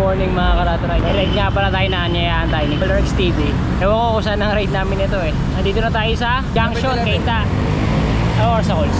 morning mga Karaturite. May ride nga pala tayo na anyayaan tayo ni Colorx TV. Ewan ko kung saan ang ride namin ito eh. Nandito na tayo sa Junction, Keita. Ano oras sa calls?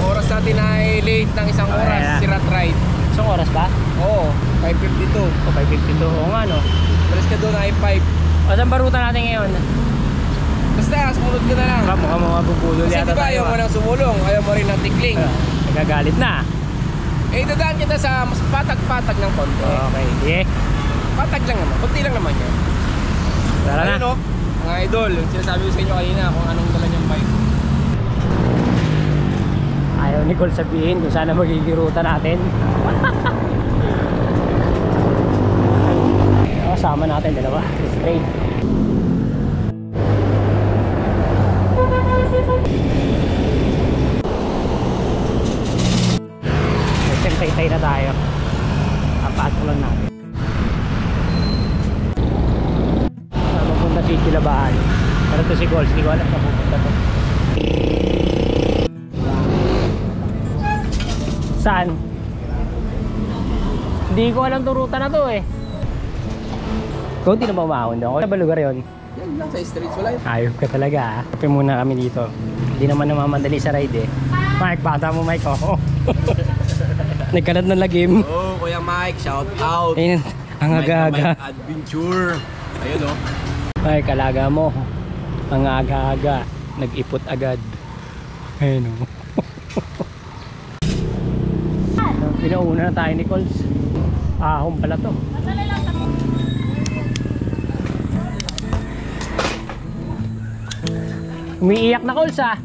Oras natin ay late ng isang oras, si Rat Ride. Isang oras ba? Oo, 5:52. O 5:52, oo nga no. Palis ka doon ay 5. O saan ba ruta natin ngayon? Basta, sumunod ka na lang. Mukhang mga bubulol Kasi yata diba tayo. ayaw mo nang sumulong, ayaw mo rin ng tikling. Nagagalit na. Eh, dadaan kita sa mas patag-patag ng konti. Okay, sige. Patag lang naman, kunti lang naman yan. Tara na. Ayun o, mga idol, yung sinasabi ko sa inyo kanina kung anong dala niyang bike. Ayaw ni Cole sabihin kung saan magiging ruta natin. Kasama natin dalawa, straight. Tay na tayo. Apat ko lang natin. Mapunta si Kilabahan. Pero ito si Gols, hindi ko alam na pupunta to. Saan? Hindi ko alam itong ruta na to eh. Kung hindi na mamahon daw. Ano ba lugar yun? Yan lang sa streets, wala yun. Ayop ka talaga ah. Kape muna kami dito. Hindi naman namamadali sa ride eh. Mike, bata mo Mike oh. Nagkalat ng lagim. Oh, Kuya Mike, shout out. Ayun, ang aga-aga. Mike Adventure. Ayun o. Mike, alaga mo. Ang aga-aga. Nag-ipot agad. Ayun o. Pinauna na tayo ni Coles. Ahong pala to. Umiiyak na Coles ah.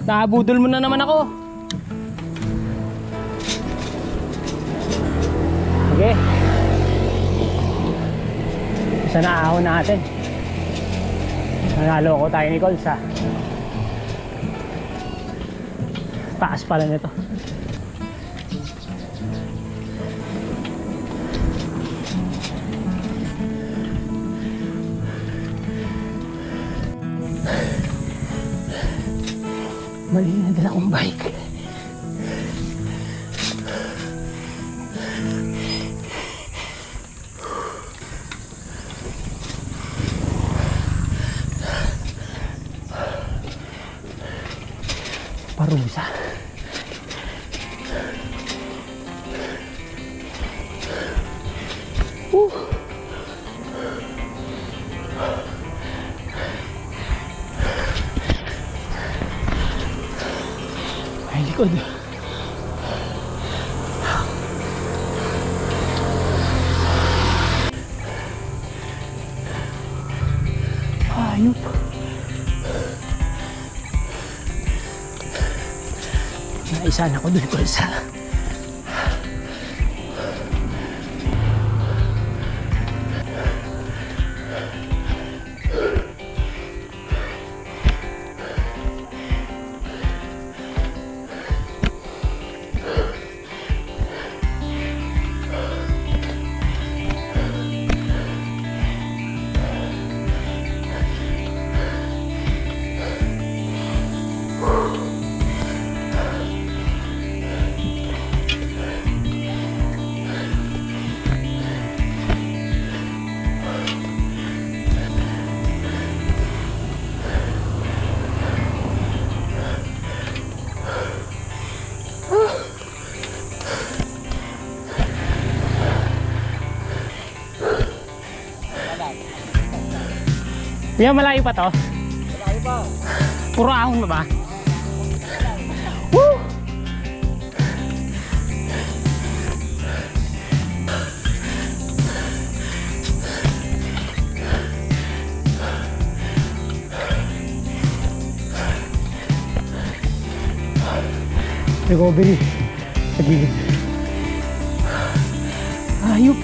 Nakabudol mo na naman ako. Okay. Isa na ahon natin. Naloko tayo ni Coles ha. Taas pala nito. Mali na dala kong bike. Parusa. Ay, likod. Ayop. Naisan ako dun ko sa Kuya, malayo pa to? Malayo pa. Puro ahon ba ba? Woo! Recovery sa gilid. Ayop.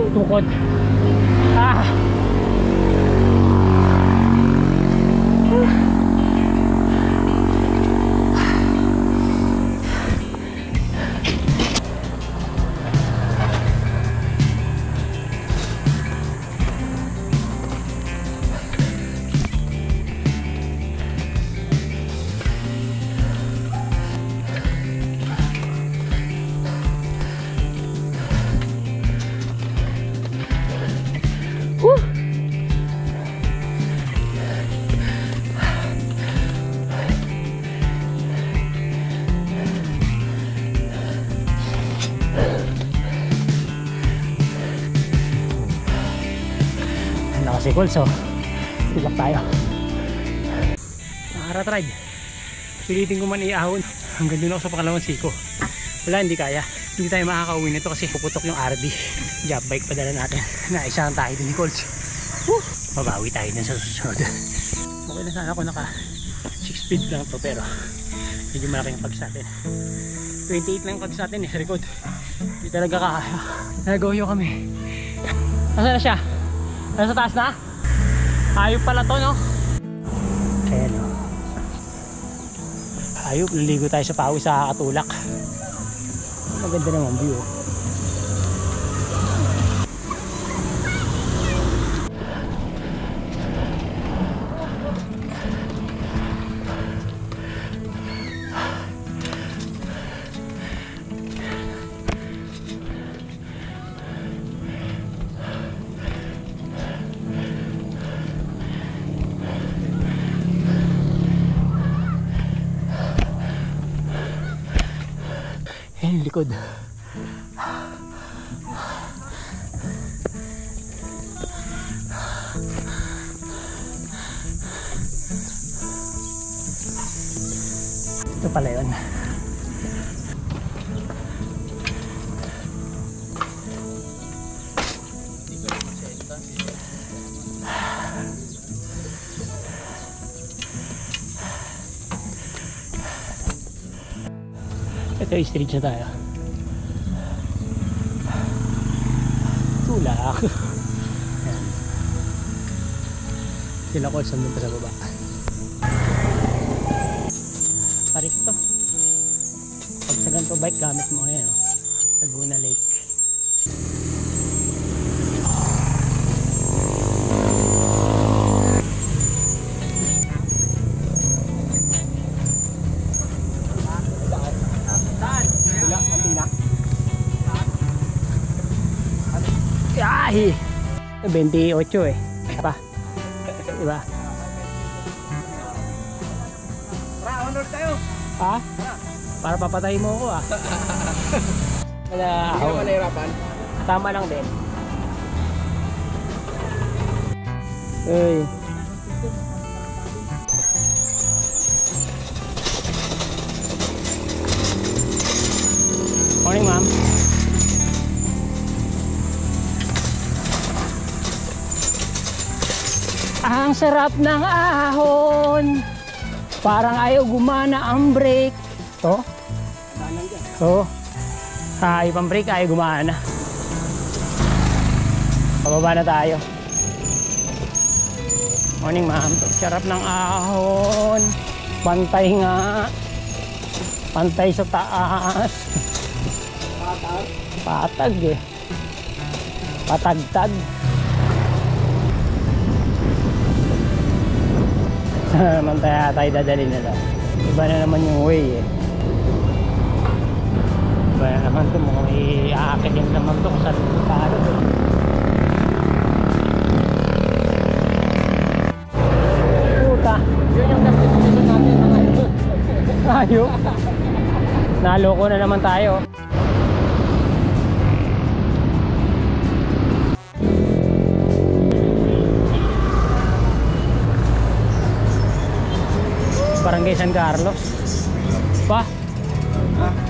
Tukod. Woo! Si Colso, tulak tayo. Nakarat-ride. Pilitin ko man iahon hanggang doon ako sa pangalawang siko. Wala, hindi kaya. Hindi tayo makakauwi nito kasi puputok yung RD. Job bike padala natin. Naisahan tayo din ni Colso. Mabawi tayo din sa susunod. Okay na sana ako naka 6 speed lang to, pero medyo malaki yung pag sa atin. 28 lang yung pag sa atin sa record. Hindi talaga kaya. Nagagoyo kami. Nasaan na siya? Nasa taas na? Ayop pala to, no? Ayan, no? Ayop, liligo tayo sa pawis sa Katulak. Maganda naman view. Ayan, likod. Ito pala yun. Ito yung stage na tayo. Tulak. Ayan. Sila ko sandun pa sa baba. Parik to. Pag sa ganito bike gamit mo ngayon, oh. Laguna Lake. Ay! 28 eh. Pa. Diba? Honor tayo. Ha? Para papatayin mo ako ah. Wala Hindi ako. ka manahirapan. Tama lang din. Uy. Morning, ma'am. Ang sarap ng ahon. Parang ayaw gumana ang brake. To? Oo. Ayaw pang brake, ayaw gumana. Pababa na tayo. Morning, ma'am. Sarap ng ahon. Pantay nga. Pantay sa taas. Patag eh. Patagtag. Saan naman tayo dadalhin nila? Iba na naman yung way eh. Iba na naman ito. Mukhang may aakitin naman ito kung saan ito tayo eh. Puta! Yun yung destination natin mga ito. Ayok! Naloko na naman tayo. Barangay San Carlos. Pa?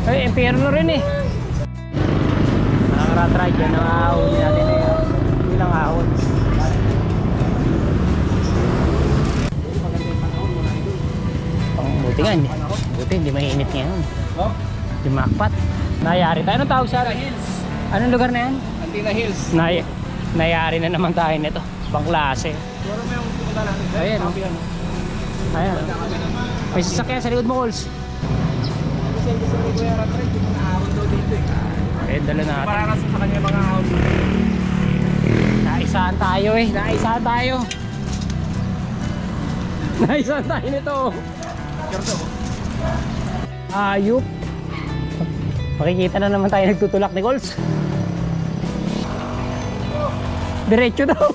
Ay, impyerno rin eh. Nakaka-rat-ride yan ang ahon natin eh. Ilang ahon. Buti nga, buti hindi mainit ngayon. Hindi makpat. Nayari tayo. Anong tawag sa Hills? Anong lugar na yan? Antina Hills. Nayari na naman tayo nito. Pang klase. Siguro may yung pumunta natin. Ayan o. Ayan o. May sasakyan sa likod mo, Cols. Kasi gusto ni Kuya Rat-Ride, yung mga ahon daw dito eh. Eh, dala natin. Para sa kanya mga ahon dito. Naisahan tayo eh. Naisahan tayo. Naisahan tayo nito. Ayup. Makikita na naman tayo nagtutulak ni Cols. Diretso daw.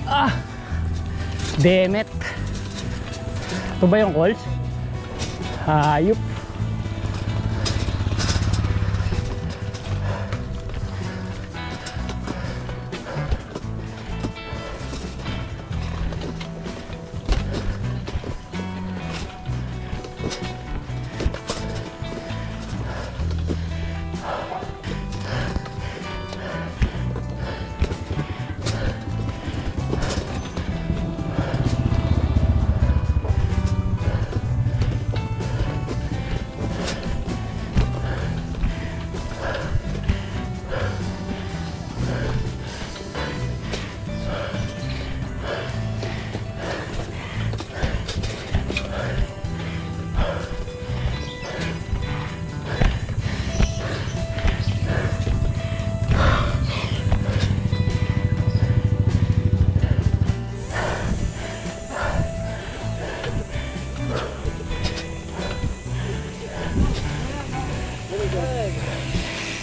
Ah, demet. Ito ba yung calls? Hayop.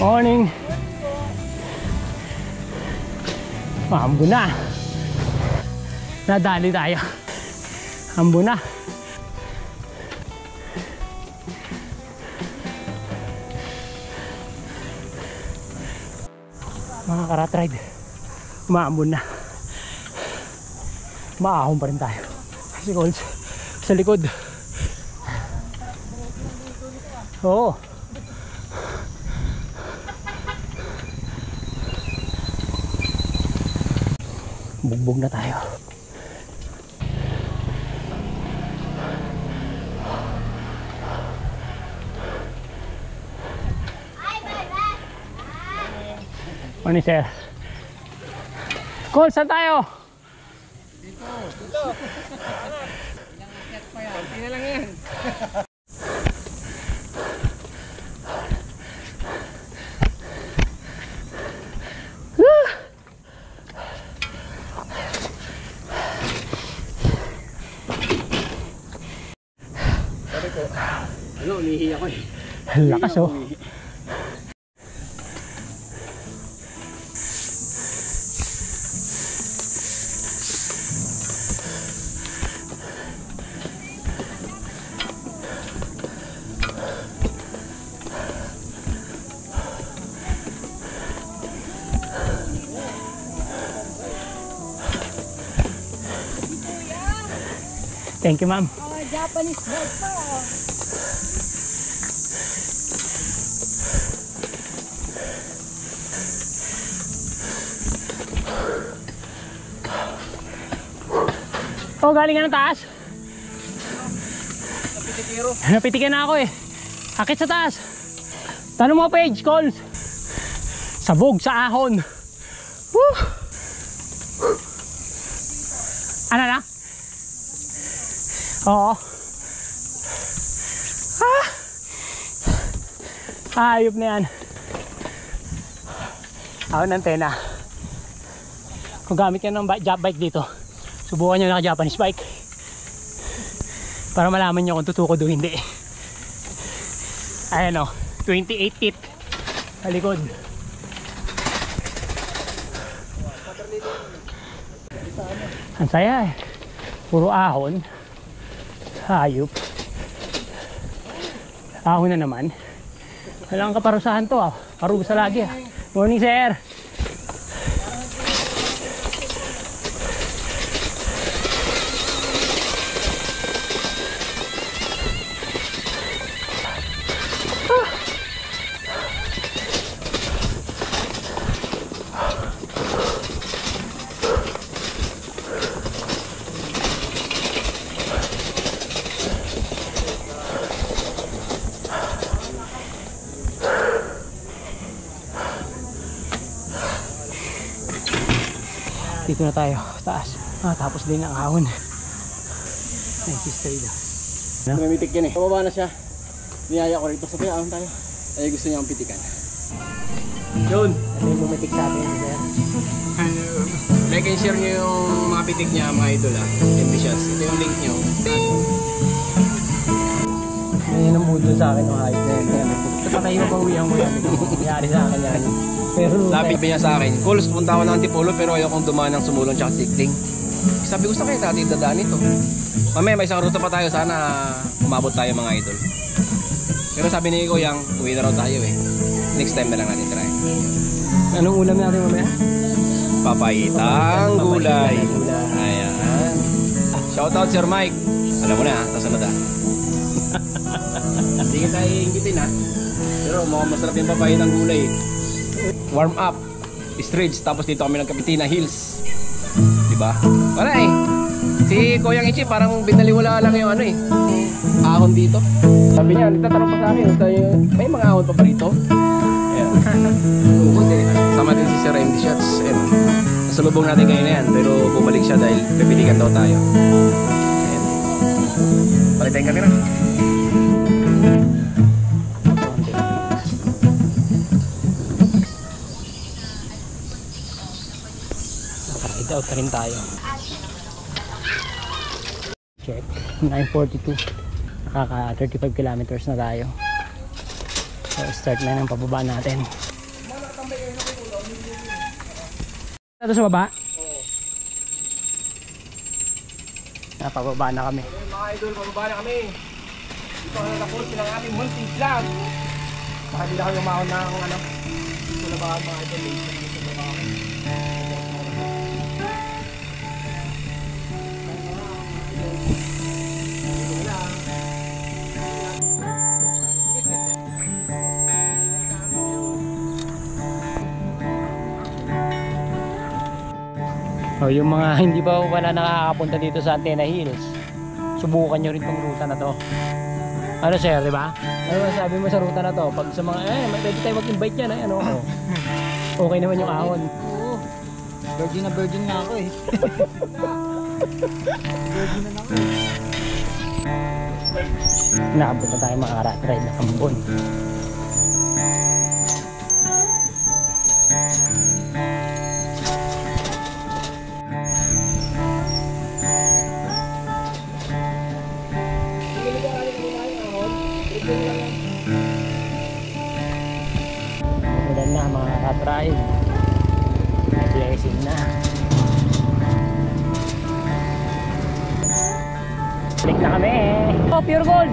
Morning. Ambo na. Nadali tayo. Ambo na. Mga karat ride, umaambon na. Maahon pa rin tayo kasi calls sa likod. Oo. Bugbog na tayo. Morning, sir. Call, saan tayo? Dito. Ilang akyat pa yan. Hindi na lang yan. Ano, umihi ako eh. Lakas oh. Thank you, ma'am. Japanese bread pa. Oh, galing ka ng taas? Napitikiro. Napitikin na ako eh. Akit sa taas. Tanong mo page, calls. Sabog sa ahon. Woo! Ano na? Oo. Ah! Ayop na yan. Ahon ng antena. Kung gamit ka ng job bike dito, subukan nyo naka Japanese bike para malaman nyo kung tutukod o hindi. Ayan o, 28 teeth sa likod. Ang saya eh, puro ahon. Hayop. Ahon na naman. Walang kaparusahan to ah, parusa lagi ah. Morning, sir. Dito na tayo, taas. Tapos din ang ahon. Nice straight ah. Namitik yan eh. Pababa na siya. Niyaya ko rito. Sabi ahon tayo. Ay gusto niya ang pitikan. Yun. Ano yung bumitik sa atin, sir? Like and share nyo yung mga pitik niya, mga idol ah. Ambitious. Ito yung link nyo. yun ang mood sa akin ng hype na yan. Patay mo pang uwihan mo yan. Nangyari sa akin yan. Pero Sabi niya sa akin, Coles, punta ako ng Antipolo pero ayokong dumaan ng Sumulong tsaka Tikling. Sabi ko sa kanya, natin dadaan ito. Mamaya may isang ruta pa tayo, sana umabot tayo mga idol. Pero sabi ni Kuyang, uwi na raw tayo eh. Next time na lang natin try. anong ulam natin mamaya? Papayitang gulay. Ayan. Shoutout Sir Mike. Alam mo na ha, tasunod ha. Hindi kita iingitin ha. Pero mukhang masarap yung papayitang gulay. Warm up, Stridge, tapos dito kami ng Capitina Hills. Diba? Wala eh. Si Kuyang Ichi parang binaliwala lang yung ano eh. Ahon dito. Sabi niya, nagtatanong pa sa akin, may mga ahon pa rito? Ayan. Sama din si Sir MD Shots. Ayan. Nasa lubong natin ngayon na yan, pero bumalik siya dahil pipilikan daw tayo. Ayan. Balik tayong camera. Ride out na rin tayo. Check. 9:42. Nakaka 35 kilometers na tayo. So start na ng pababa natin. Ito sa baba? Oo. Napababa na kami. Mga idol, pababa na kami. Dito na tapos ng aming munting vlog. Baka hindi na kayo umahon na kung ano. Ito na ba mga idol? O, yung mga hindi pa wala nakakapunta dito sa Antena Hills, subukan nyo rin tong ruta na to. Ano sir, di ba? Ano sabi mo sa ruta na to? Pag sa mga, pwede tayo mag-invite yan, ano? Okay naman yung ahon. Oo. Virgin na virgin nga ako eh. Virgin na ako. Nakabot na tayo makarat ride na Ambon. Umulan na mga katride. Blessing na. Balik na kami. Oh, pure gold.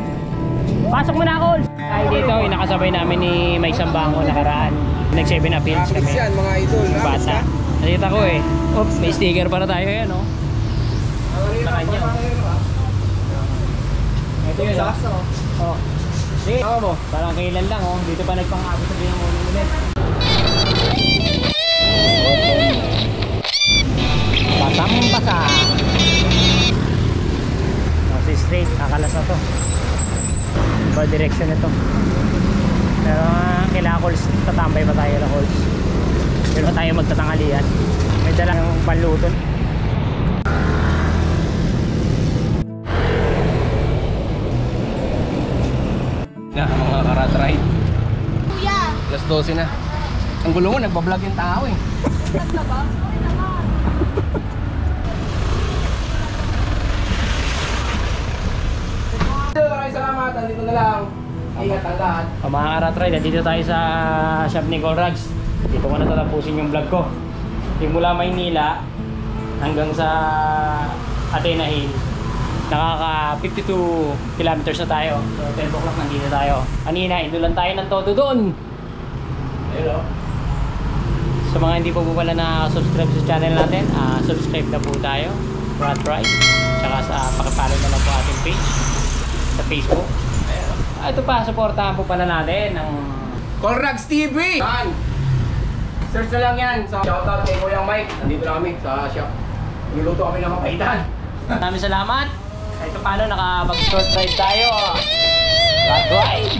Pasok mo na, gold. Ay dito, inakasabay namin ni May Sambango nakaraan. Nag-7 appeals kami. Yan mga idol. Bata. Nakita ko eh. Oops, may sticker para tayo yan, oh. Sa kanya. Ito yun, oh. Sige, mo. Parang kailan lang, oh. Dito pa nagpang-abot sa binangunin ulit. Pasang-pasa. Si straight, kakalas na to. Iba direction ito. Pero kailangan calls, tatambay pa tayo na calls. Pero tayo magtatangalian. May dalang panluton. Na, mga karat ride. Kuya! Alas 12 na. Ang gulo mo, nagbablog yung tao eh. Nagba ba? Maraming salamat, andito na lang. Ingat ang lahat. Mga karat ride, dito tayo sa shop ni Colrags. Dito ko na tatapusin yung vlog ko. Yung mula Maynila hanggang sa Athena Hill. Nakaka 52 kilometers na tayo. So 12 o'clock nandito tayo. Kanina, indulan tayo ng todo doon. Hello. Sa mga hindi po pala nakaka-subscribe sa channel natin, subscribe na po tayo. Rat Ride. Tsaka sa pakipalo na lang po ating page sa Facebook. Ito pa, supportahan po pala natin ng Colrags TV! Yan! Search na lang yan. So, shoutout kay Kuyang Mike. Nandito na kami sa shop. Niluto kami ng mapaitan. maraming salamat. Ito paano nakapag-short ride tayo. Rat Ride.